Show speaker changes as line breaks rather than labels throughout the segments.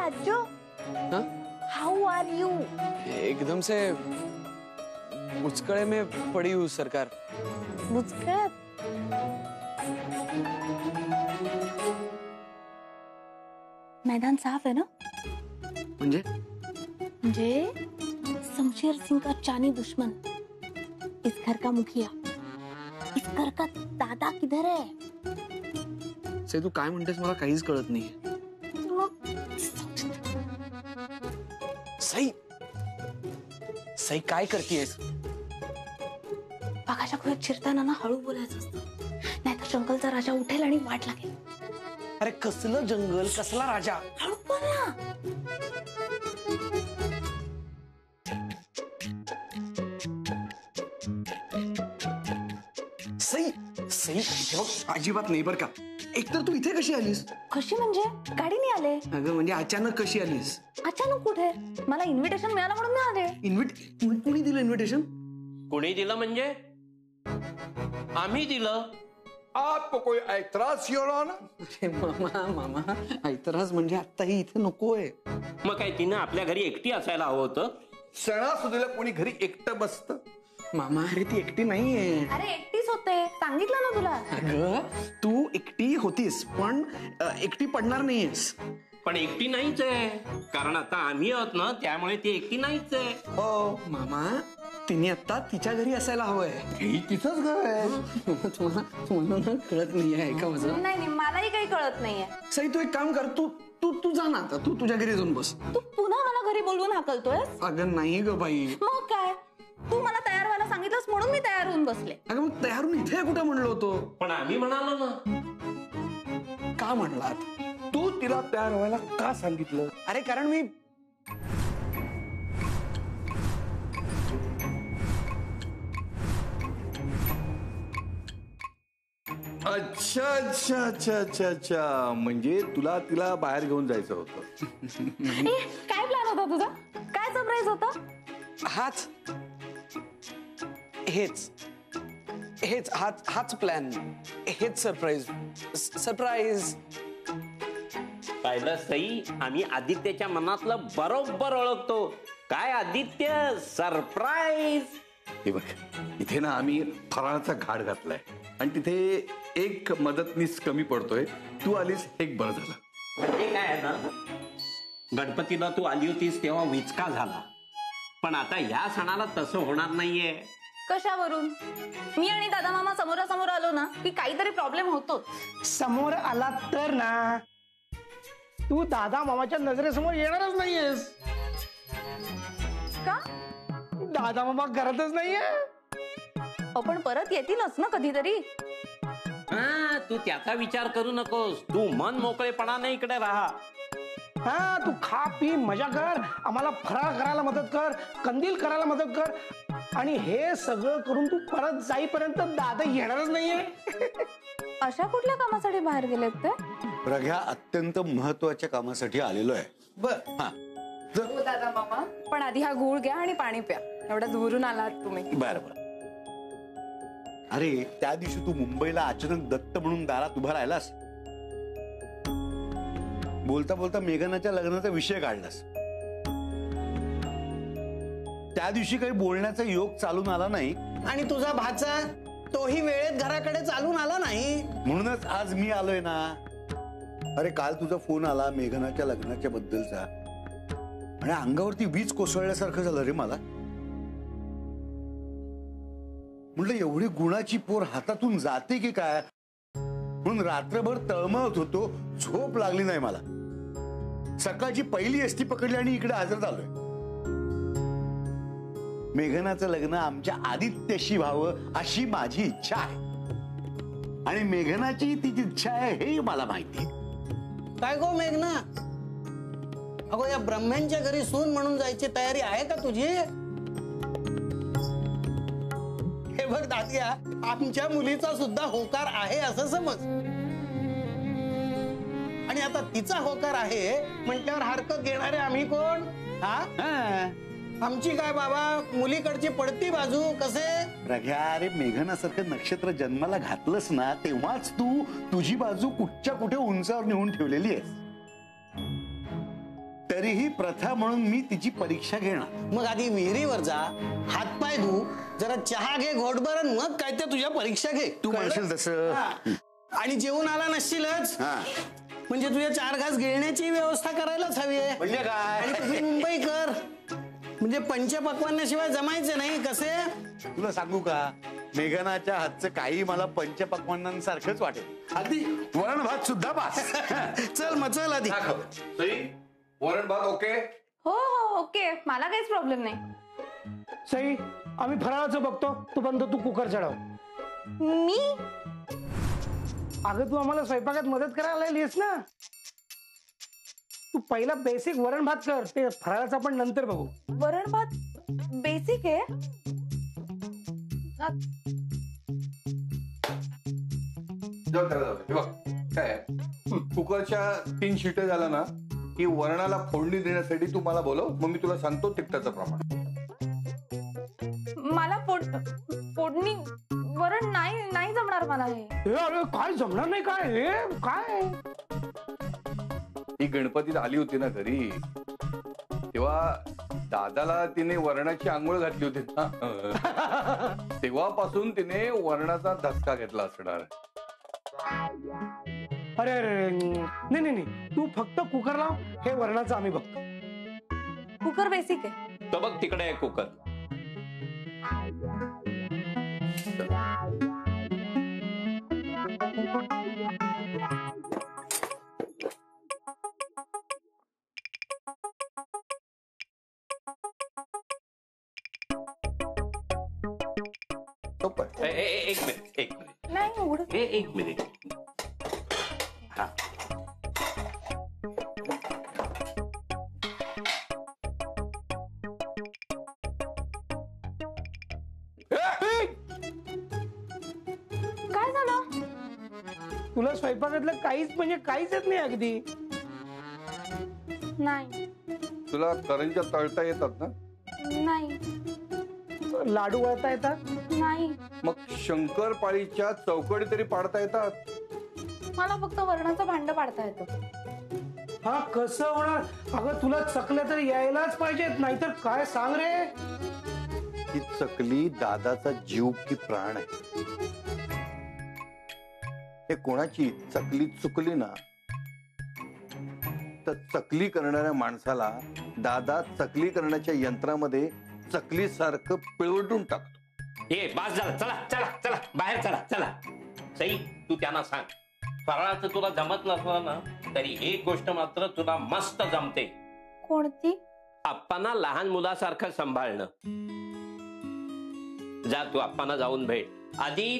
Raju, how R you?
एकदम से बुचकड़े में पड़ी हूँ सरकार।
बुचकळ्यात? मैदान साफ है ना?
म्हणजे
शमशेर सिंह का चानी दुश्मन, इस घर का मुखिया, इस घर का दादा किधर है?
से तू काय म्हणतेस मला काहीच कळत नाही। सई सई काय करतेयस?
बघाच्या खोलीत शिरताना ना हळू बोलायचं असतं, नाहीतर जंगलचा राजा उठेल आणि वाट लागेल।
अरे कसलं जंगल, कसला राजा?
हळू बोल ना।
सई सई अजिबात नाही बर का। एकतर तू इथे कशी आलीस?
कशी म्हणजे? गाडीने आले।
अगं म्हणजे अचानक कशी आलीस?
अचानक कुठे? मला इन्व्हिटेशन मिळालं म्हणून मी आले।
कोणी दिलं इन्व्हिटेशन?
कोणी दिलं म्हणजे? आम्ही दिलं।
आपको कोई ऐतराज योर ऑनर?
मामा मामा ऐतराज म्हणजे आता ही इथे नकोय।
मग काय तिनं आपल्या घरी एकटी असायला हवं होतं?
सणासुदीला कोणी घरी एकटं बसतं?
मामा अरे ती एकटी नाहीये।
अरे एकटीच होते, सांगितलं ना तुला।
अगं तू एकटी होतीस पण एकटी पडणार नाहीयेस।
पण एकटी नाहीच आहे, कारण आता आम्ही आहोत ना, त्यामुळे ती एकटी नाहीच आहे।
हो मामा तिने आता तिच्या घरी असायला हवंय।
ही तिचंच घर आहे।
तुम्हाला ना कळत नाहीये का माझं?
नाही मलाही काही कळत नाहीये।
सई तू एक काम कर, तू तू तू जा ना आता, तू तुझ्या घरी जाऊन बस।
तू पुन्हा मला घरी बोलवून हाकलतोय?
अगं नाही ग बाई।
मग काय, तू मला तयार व्हायला सांगितलंस म्हणून मी तयार होऊन बसले।
अगं मग तयार होऊन इथे कुठं म्हणलो होतो?
पण आम्ही म्हणालो ना।
का म्हणलात?
तू तिला तयार व्हायला का सांगितलं?
अरे कारण मी
अच्छा अच्छा अच्छा अच्छा अच्छा, म्हणजे तुला तिला बाहेर घेऊन जायचं होतं।
काय प्लॅन होता तुझा? काय सरप्राईज होता?
हाच हेच हेच हाच प्लॅन, हेच सरप्राईज सरप्राईज।
पाहिलं सई, आम्ही आदित्यच्या मनातलं बरोबर ओळखतो। काय आदित्य, सरप्राईज।
हे बघ इथे ना आम्ही फराळाचा घाट घातलाय आणि तिथे एक मदतनीस कमी पडतोय, तू आलीस एक बरं झालं।
म्हणजे काय आहे ना, गणपतीला तू आली होतीस तेव्हा विचका झाला, पण आता ह्या सणाला तसं होणार नाहीये।
कशावरून? मी आणि दादा मामा समोरासमोर आलो ना की काहीतरी प्रॉब्लेम होतो।
समोर आला तर ना, तू दादा मामाच्या नजरेसमोर येणारच नाहीयेस।
का?
दादा मामा घरातच नाहीये।
आपण परत येतीलच ना कधीतरी।
हा, तू त्याचा विचार करू नकोस, तू मन मोकळेपणाने इकडे राहा।
हा, तू खा पी मजा कर, आम्हाला फराळ करायला मदत कर, कंदील करायला मदत कर, आणि हे सगळं करून तू परत जाईपर्यंत दादा येणारच नाहीये।
अशा कुठल्या कामासाठी बाहेर गेलेत ते?
प्रज्ञा अत्यंत महत्वाच्या कामासाठी आलेलो आहे।
बर
हा
दादा मामा, पण आधी हा गूळ घ्या आणि पाणी प्या, एवढ्या दूरून आलात तुम्ही।
बर बर। अरे त्या दिवशी तू मुंबईला अचानक दत्त म्हणून दारात उभा राहिलास, बोलता बोलता मेघनाच्या लग्नाचा विषय काढलास। त्या दिवशी काही बोलण्याचा योग चालून आला नाही
आणि तुझा भाचा तोही वेळेत घराकडे चालून आला नाही,
म्हणूनच आज मी आलोय ना। अरे काल तुझा फोन आला मेघनाच्या लग्नाच्या बद्दलचा, आणि अंगावरती वीज कोसळल्यासारखं झालं रे मला। म्हटलं एवढी गुणाची पोर हातातून जाते की काय, म्हणून रात्रभर तळमळत होतो, झोप लागली नाही मला। सकाळची पहिली एसटी पकडली आणि इकडे हजर झालोय। मेघनाचं लग्न आमच्या आदित्यशी व्हावं अशी माझी इच्छा आहे, आणि मेघनाची तिची इच्छा आहे हे मला माहिती आहे।
काय गो मेघना, अगो या ब्रह्म्यांच्या घरी सून म्हणून जायची तयारी आहे का तुझी? हे बघ दादिया, आमच्या मुलीचा सुद्धा होकार आहे असं समज, आणि आता तिचा होकार आहे म्हटल्यावर हरकत घेणारे आम्ही कोण? हा, आमची काय बाबा, मुलीकडची पडती बाजू कसे?
प्रज्ञा, अरे मेघनासारखं नक्षत्र जन्माला घातलंस ना, तेव्हाच तू तुझी बाजू कुठच्या कुठे उंचावर नेऊन ठेवलेली आहेस। तरीही प्रथा म्हणून मी तिची परीक्षा घेणार.
मग आधी विहिरीवर जा, हातपाय धु, जरा चहा घे घोटभर, आणि मग काय ते तुझ्या परीक्षा घे.
तू म्हणशील तसं.
आणि जेवून आला नसशीलच
हा
म्हणजे तुझ्या 4 घास गिळण्याची व्यवस्था करायलाच हवी आहे.
म्हणजे काय?
आणि तुझी मुंबई कर, म्हणजे पंचपक्वान्नाशिवाय जमायचं नाही. कसे
तुला सांगू का, मेघनाच्या हातचं काही मला पंचपक्वान्नांसारखंच वाटेल. अगदी वरण भात सुद्धा बास.
चल मग चल आधी.
वरण भात ओके.
हो हो ओके, मला काहीच प्रॉब्लेम नाही.
सई, आम्ही फराळाचं बघतो, तोपर्यंत तू कुकर चढव.
मी
अगं तू आम्हाला स्वयंपाकात मदत करायला आलीस ना. तू पहिला बेसिक वरण भात कर, ते फराळाचं आपण नंतर बघू.
वरण भात बेसिक आहे.
काय कुकरच्या 3 शिट्या झाल्या ना की वरणाला फोडणी देण्यासाठी तू मला बोलव, मग मी तुला सांगतो तिखटाचं प्रमाण.
मला फोडणी वरण नाही जमणार मला हे.
अरे काय जमणार नाही काय हे काय?
ही गणपतीत आली होती ना घरी, तेव्हा दादाला तिने वरणाची आंघोळ घातली होती ना, तेव्हापासून तिने वरणाचा धसका घेतला असणार.
अरे अरे नाही नाही नाही, तू फक्त कुकर लाव, हे वरणाचं आम्ही बघतो.
कुकर बेसिक आहे.
तो बघ तिकडे आहे कुकर. एक मिनिट
नाही एवढं.
एक मिनिट. हा
काय झालं?
तुला स्वयंपाकातलं काहीच म्हणजे काहीच येत नाही अगदी.
नाही
तुला करंज्या तळता येतात ना?
नाही
लाडू वळता येतात?
नाही.
मग शंकरपाळीच्या चौकडी तरी पाडता येतात?
मला फक्त वरणाचं भांड पाडता येतं.
हा कसं होणार? अगं तुला चकल्या तर यायलाच पाहिजेत, नाहीतर काय सांग रे.
ही चकली दादाचा जीव की प्राण आहे. हे कोणाची चकली चुकली ना तर चकली करणाऱ्या माणसाला दादा चकली करण्याच्या यंत्रामध्ये चकली सारखं पिळवटून टाकतो.
ये बास झालं. चला चला चला बाहेर चला चला. सई, तू त्यांना सांग, फराळाचं तुला जमत नसलं ना तरी एक गोष्ट मात्र तुला मस्त जमते.
कोणती?
आप्पांना लहान मुलासारखं सांभाळणं. जा तू आप्पांना जाऊन भेट. आधी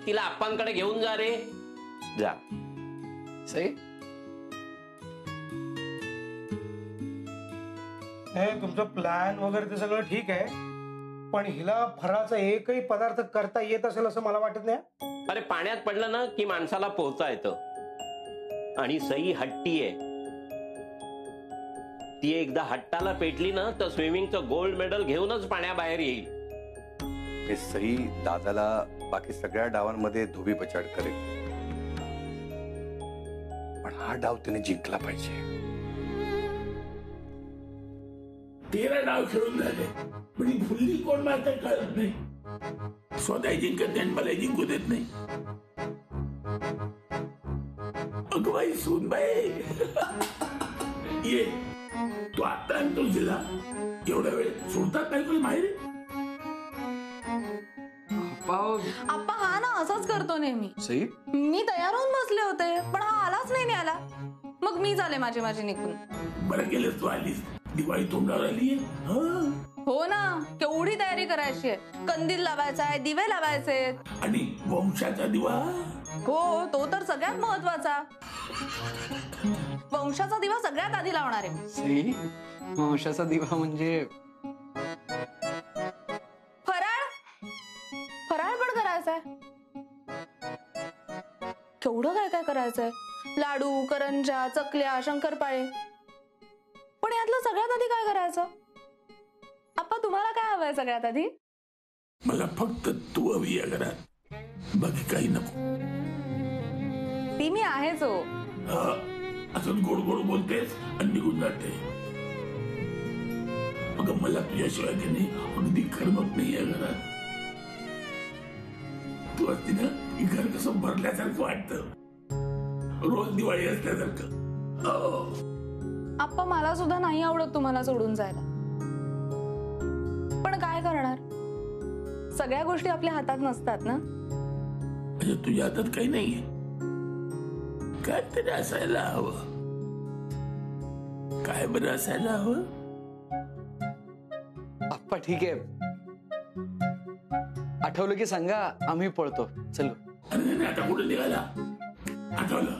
तिला आप्पांकडे घेऊन जा रे. जा.
सई,
हे तुमचं प्लॅन वगैरे ते सगळं ठीक आहे, पण हिला फराळाचा एकही पदार्थ करता येत असेल असं मला वाटत नाही.
अरे पाण्यात पडलं ना की माणसाला पोहता येतं. आणि सई हट्टी आहे. ती एकदा हट्टाला पेटली ना तर स्विमिंगचं गोल्ड मेडल घेऊनच पाण्याबाहेर येईल.
हे सई दादाला बाकी सगळ्या डावांमध्ये धोबी पछाड करेल, पण हा डाव तिने जिंकला पाहिजे.
13 डाव खेळून झाले, पण ही फुल्ली कोण मारता कळत नाही. स्वतः जिंकत नाही, मला जिंकू देत नाही. अगं बाई सूनबाई, ये तू आता आणतोस तिला. एवढ्या वेळ सोडतात नाही तुला माहेर?
आप्पा हा ना असंच करतो नेहमी.
सई,
मी तयार होऊन बसले होते पण हा आलाच नाही आला. मग मी झाले माझी निघून.
बरं केलंस तू आलीस. दिवाळी तोंडावर आली.
हो ना, केवढी तयारी करायची आहे. कंदील लावायचा आहे, दिवे लावायचे,
आणि वंशाचा दिवा.
हो तो तर सगळ्यात महत्वाचा. वंशाचा दिवा सगळ्यात आधी लावणार आहे.
सई, वंशाचा दिवा म्हणजे
फराळ पण करायचंय. केवढं काय काय करायचंय. लाडू, करंजा, चकल्या, शंकरपाळे. पण यातलं सगळ्यात आधी काय करायचं? आप्पा तुम्हाला काय हवंय सगळ्यात आधी?
मला फक्त तू हवी या घरात, बाकी काही नको.
ती मी आहेच हो.
असंच गोड गोड बोलतेस आणि निघून जाते. अगं मला तुझ्याशिवाय की नाही अगदी करमत नाहीये घरात. तू असती ना की घर कसं भरल्यासारखं वाटतं, रोज दिवाळी असल्यासारखं.
आप्पा मला सुद्धा नाही आवडत तुम्हाला सोडून जायला, पण काय करणार, सगळ्या गोष्टी आपल्या हातात नसतात ना.
म्हणजे तुझ्या हातात काही नाहीये, काय तरी असायला हवं. काय बरं असायला हवं?
आप्पा ठीक आहे, आठवलं की सांगा, आम्ही पळतो. चलो.
अरे नाही, आता कुठे निघाला? आठवलं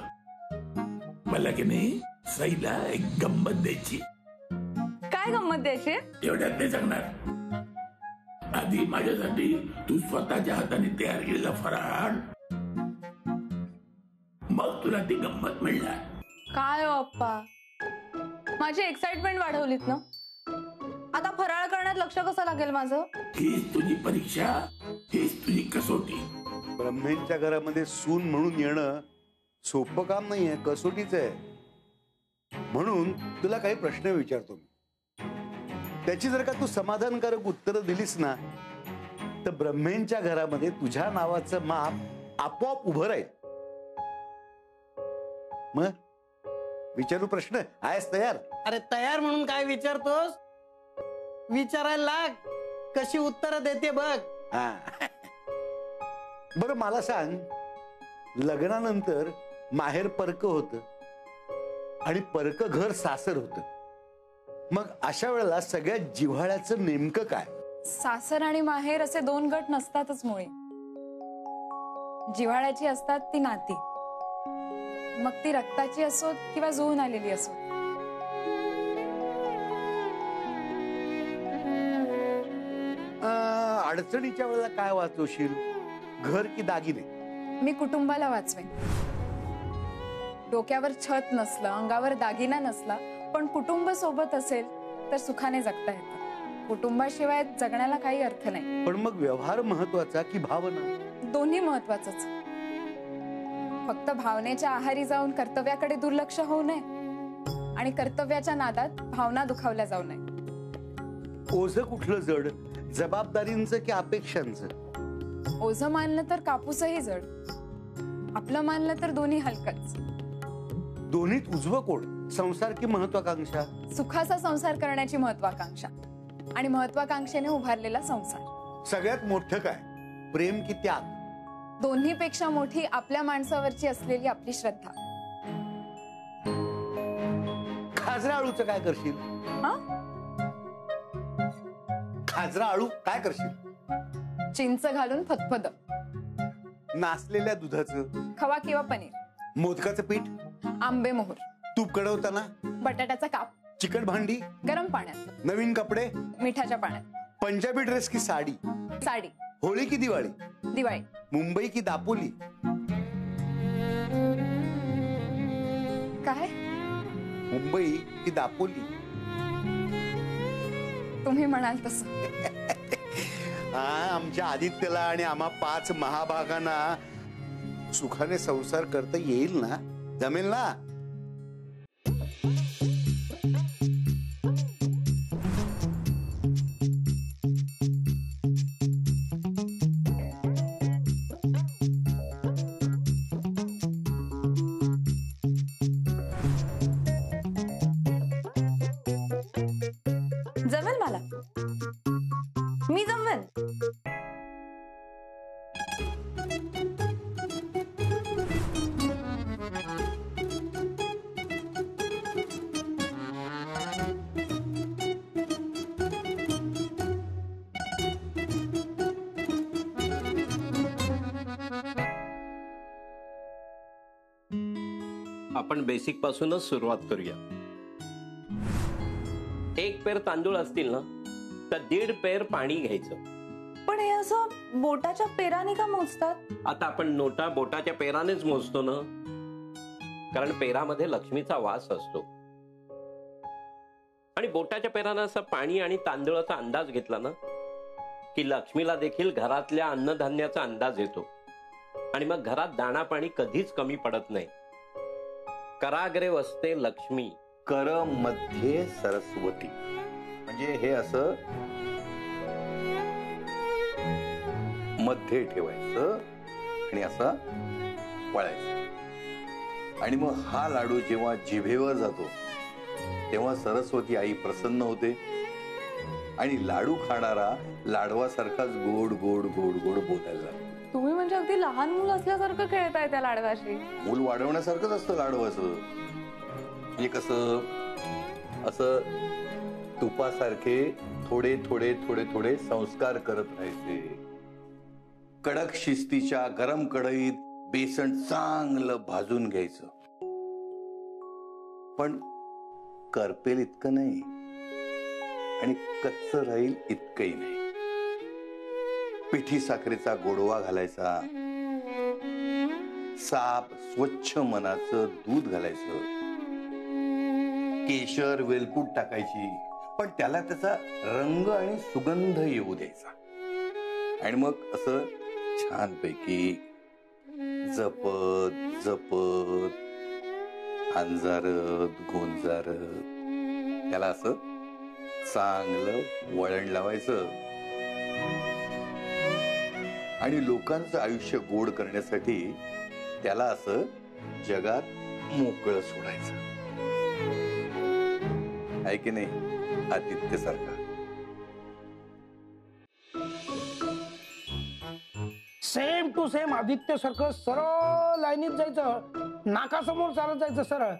मला की नाही, सईला एक गंमत द्यायची.
काय गंमत द्यायची?
एवढ्यात नाही सांगणार. आधी माझ्यासाठी तू स्वतःच्या हाताने तयार केलेला फराळ, मग तुला ती गंमत मिळणार.
काय हो अप्पा, माझी एक्साइटमेंट वाढवलीत ना. आता फराळ करण्यात लक्ष कसं लागेल माझं?
हीच तुझी परीक्षा, हीच तुझी कसोटी.
ब्रह्मेंच्या घरामध्ये सून म्हणून येणं सोपं काम नाहीये, कसोटीच आहे. म्हणून तुला काही प्रश्न विचारतो मी. त्याची जर का तू समाधानकारक उत्तरं दिलीस ना, तर ब्रह्मेंच्या घरामध्ये तुझ्या नावाचं माप आपोआप उभं राहील. मग विचारू प्रश्न? आहेस तयार?
अरे तयार म्हणून काय विचारतोस? विचारायला लाग, कशी उत्तरं देते बघ.
हा. बरं मला सांग, लग्नानंतर माहेर परक होतं आणि परक घर सासर होतं. मग अशा वेळेला सगळ्यात जिव्हाळ्याचं नेमकं काय?
सासर आणि माहेर असे दोन गट नसतातच मुळे. जिव्हाळ्याची असतात ती नाती, मग ती रक्ताची असोत किंवा जुळून आलेली असोत.
अडचणीच्या वेळेला काय वाचवशील, घर की दागिने?
मी कुटुंबाला वाचवेन. डोक्यावर छत नसलं, अंगावर दागिना नसला, पण कुटुंब सोबत असेल तर सुखाने जगता येतं. कुटुंबाशिवाय जगण्याला काही अर्थ नाही.
पण मग व्यवहार महत्वाचा की भावना?
दोन्ही महत्वाचंच. फक्त भावनेच्या आहारी जाऊन कर्तव्याकडे दुर्लक्ष होऊ नये आणि कर्तव्याच्या नादात भावना दुखावल्या जाऊ नये.
ओझं कुठलं जड, जबाबदारींचं की अपेक्षांचं?
ओझं मानलं तर कापूसही जड, आपलं मानलं तर दोन्ही हलकच.
दोन्हीत उजवं कोण, संसार की महत्वाकांक्षा?
सुखाचा संसार करण्याची महत्वाकांक्षा आणि महत्वाकांक्षेने उभारलेला संसार.
सगळ्यात मोठं काय, प्रेम की त्याग?
दोन्हीपेक्षा मोठी आपल्या माणसावरची असलेली आपली श्रद्धा.
खाजरा आळूचं काय करशील? खाजरा आळू काय करशील?
चिंच घालून फतफद.
नासलेल्या दुधाचं?
खवा किंवा पनीर.
मोदकाचं पीठ?
आंबे मोहर.
तूप कडवताना?
बटाट्याचा काप.
चिकट भांडी?
गरम पाण्यात.
नवीन कपडे?
मिठाच्या पाण्यात.
पंजाबी ड्रेस की साडी?
साडी.
होळी की दिवाळी?
दिवाळी.
मुंबई की दापोली?
काय?
मुंबई की दापोली?
तुम्ही म्हणाल तसं.
आमच्या आदित्यला आणि आम्हा 5 महाभागांना सुखाने संसार करता येईल ना? जमेल ना?
जमेल मला, मी जमवेल.
आपण बेसिक पासूनच सुरुवात करूया. 1 पेर तांदूळ असतील ना, तर 1.5 पेर पाणी घ्यायचं.
पण हे असं बोटाच्या पेराने का मोजतात?
आता आपण नोटा बोटाच्या पेरानेच मोजतो ना, कारण पेरामध्ये लक्ष्मीचा वास असतो. आणि बोटाच्या पेरानं असं पाणी आणि तांदळाचा अंदाज घेतला ना, की लक्ष्मीला देखील घरातल्या अन्नधान्याचा अंदाज येतो आणि मग घरात दाणा पाणी कधीच कमी पडत नाही. कराग्रे वसते लक्ष्मी.
कर मध्ये सरस्वती. म्हणजे हे असं मध्ये ठेवायचं आणि असं वळायचं. आणि मग हा लाडू जेव्हा जिभेवर जातो तेव्हा सरस्वती आई प्रसन्न होते आणि लाडू खाणारा लाडवासारखाच गोड गोड गोड गोड बोलायला लागतो.
तुम्ही म्हणजे अगदी लहान मूल असल्यासारखं खेळताय त्या लाडवाशी.
मूल वाढवण्यासारखंच असतं लाडवाचं. म्हणजे कसं असं तुपासारखे थोडे थोडे थोडे थोडे संस्कार करत राहायचे. कडक शिस्तीच्या गरम कढईत बेसन चांगलं भाजून घ्यायचं, पण करपेल इतकं नाही आणि कच्च राहील इतकंही नाही. पिठी साखरेचा गोडवा घालायचा, साप स्वच्छ मनाचं दूध घालायचं, केशर वेलपूड टाकायची, पण त्याला त्याचा रंग आणि सुगंध येऊ द्यायचा. आणि मग असं छानपैकी जपत जपत अंजारत गोंजारत त्याला असं चांगलं वळण लावायचं आणि लोकांचं आयुष्य गोड करण्यासाठी त्याला असं जगात मोकळं सोडायचं. आहे की नाही आदित्यसारखा?
सेम टू सेम आदित्य सारखं सरळ लाईनीत जायचं, नाकासमोर चालत जायचं सरळ.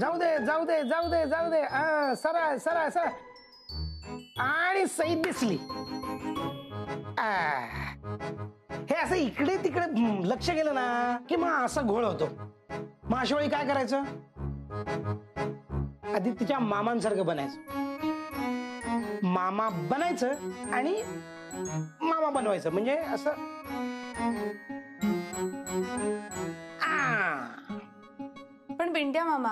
जाऊ दे जाऊ दे जाऊ दे जाऊ दे, सरळ सरळ सरळ. आणि सई दिसली. हे असं इकडे तिकडे लक्ष गेलं ना की मग असं घोळ होतो. मग अशा वेळी काय करायचं? आदित्यच्या मामांसारखं बनायचं. मामा बनायचं आणि मामा बनवायचं. म्हणजे असं
पण बिंट्या मामा,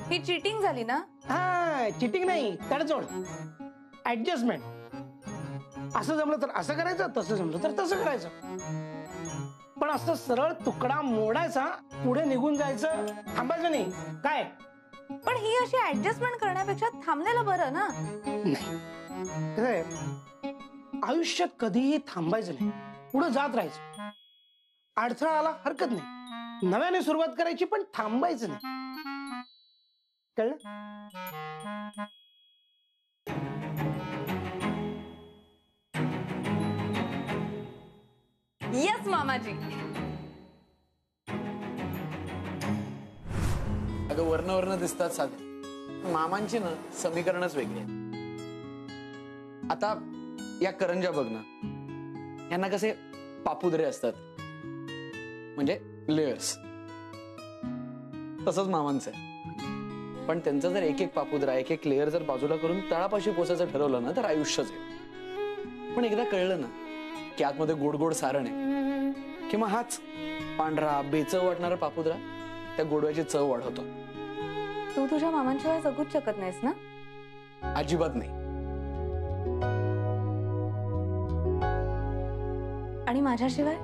ही चिटिंग झाली ना?
हा, चिटिंग नाही, तडजोड, ऍडजस्टमेंट. असं जमलं तर असं करायचं, तसं जमलं तर तसं करायचं. पण असं सरळ तुकडा मोडायचा, पुढे निघून जायचं, थांबायचं नाही. काय
पण ही अशी ऍडजस्टमेंट करण्यापेक्षा थांबलेलं बरं ना?
नाही, आयुष्यात कधीही थांबायचं नाही, पुढे जात राहायचं. अडथळा आला हरकत नाही, नव्याने सुरुवात करायची, पण थांबायचं नाही. कळलं?
यस मामाजी.
अगं वर्ण दिसतात साधे, मामांची ना समीकरणच वेगळी आहेत. आता या करंजा बघ ना, यांना कसे पापुद्रे असतात, म्हणजे लेयर्स. तसंच मामांचं आहे. पण त्यांचा जर एक एक पापुद्रा, एक एक लेअर जर बाजूला करून तळापाशी पोचायचं ठरवलं ना तर आयुष्यच आहे. पण एकदा कळलं ना की आतमध्ये गोड गोड सारण आहे, किंवा हाच पांढरा बेचव वाटणारा पापुद्रा त्या गोडव्याची चव वाढवतो.
तू तुझ्या मामांशिवाय जगूच शकत नाहीस ना?
अजिबात नाही.
आणि माझ्याशिवाय?